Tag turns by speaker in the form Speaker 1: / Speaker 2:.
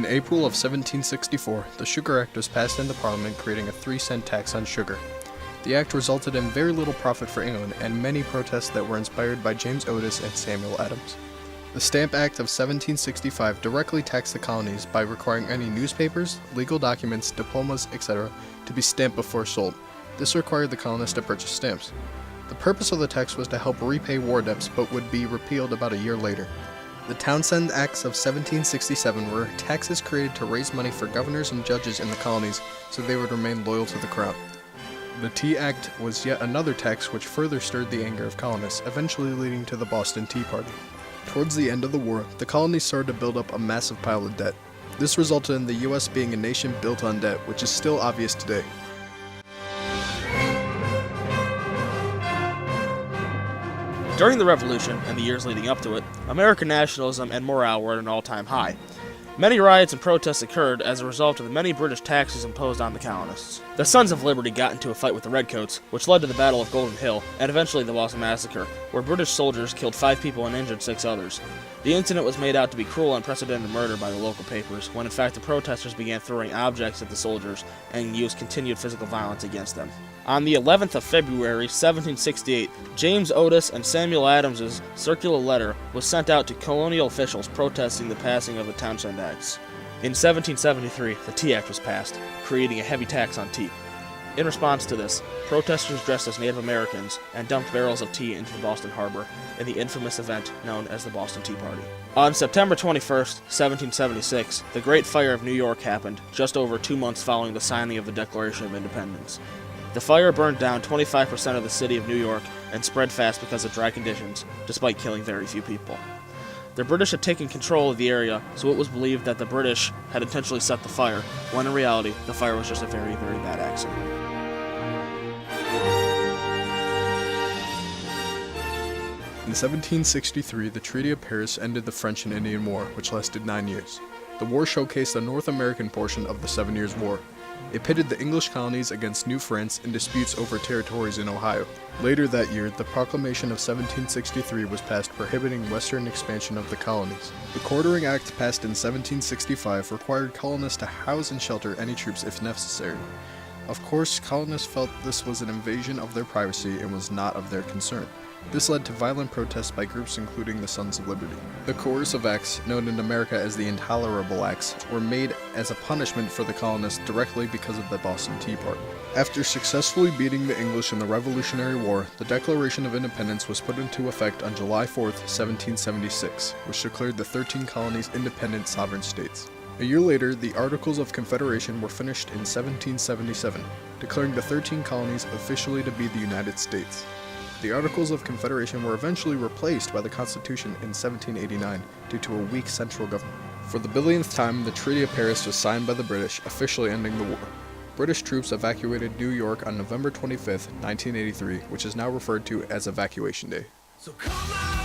Speaker 1: In April of 1764, the Sugar Act was passed into Parliament, creating a 3-cent tax on sugar. The act resulted in very little profit for England and many protests that were inspired by James Otis and Samuel Adams. The Stamp Act of 1765 directly taxed the colonies by requiring any newspapers, legal documents, diplomas, etc. to be stamped before sold. This required the colonists to purchase stamps. The purpose of the tax was to help repay war debts, but would be repealed about a year later. The Townshend Acts of 1767 were taxes created to raise money for governors and judges in the colonies so they would remain loyal to the crown. The Tea Act was yet another tax which further stirred the anger of colonists, eventually leading to the Boston Tea Party. Towards the end of the war, the colonies started to build up a massive pile of debt. This resulted in the U.S. being a nation built on debt, which is still obvious today.
Speaker 2: During the Revolution and the years leading up to it, American nationalism and morale were at an all-time high. Many riots and protests occurred as a result of the many British taxes imposed on the colonists. The Sons of Liberty got into a fight with the Redcoats, which led to the Battle of Golden Hill, and eventually the Boston Massacre, where British soldiers killed 5 people and injured 6 others. The incident was made out to be cruel and unprecedented murder by the local papers, when in fact the protesters began throwing objects at the soldiers and used continued physical violence against them. On the 11th of February, 1768, James Otis and Samuel Adams's circular letter was sent out to colonial officials protesting the passing of the Townshend Acts. In 1773, the Tea Act was passed, creating a heavy tax on tea. In response to this, protesters dressed as Native Americans and dumped barrels of tea into the Boston Harbor in the infamous event known as the Boston Tea Party. On September 21st, 1776, the Great Fire of New York happened, just over 2 months following the signing of the Declaration of Independence. The fire burned down 25% of the city of New York and spread fast because of dry conditions, despite killing very few people. The British had taken control of the area, so it was believed that the British had intentionally set the fire, when in reality, the fire was just a very, very bad accident.
Speaker 1: In 1763, the Treaty of Paris ended the French and Indian War, which lasted 9 years. The war showcased the North American portion of the 7 Years' War. It pitted the English colonies against New France in disputes over territories in Ohio. Later that year, the Proclamation of 1763 was passed prohibiting western expansion of the colonies. The Quartering Act passed in 1765 required colonists to house and shelter any troops if necessary. Of course, colonists felt this was an invasion of their privacy and was not of their concern. This led to violent protests by groups including the Sons of Liberty. The Coercive Acts, known in America as the Intolerable Acts, were made as a punishment for the colonists directly because of the Boston Tea Party. After successfully beating the English in the Revolutionary War, the Declaration of Independence was put into effect on July 4, 1776, which declared the 13 colonies independent sovereign states. A year later, the Articles of Confederation were finished in 1777, declaring the 13 colonies officially to be the United States. The Articles of Confederation were eventually replaced by the Constitution in 1789 due to a weak central government. For the billionth time, the Treaty of Paris was signed by the British, officially ending the war. British troops evacuated New York on November 25, 1983, which is now referred to as Evacuation Day. So come on!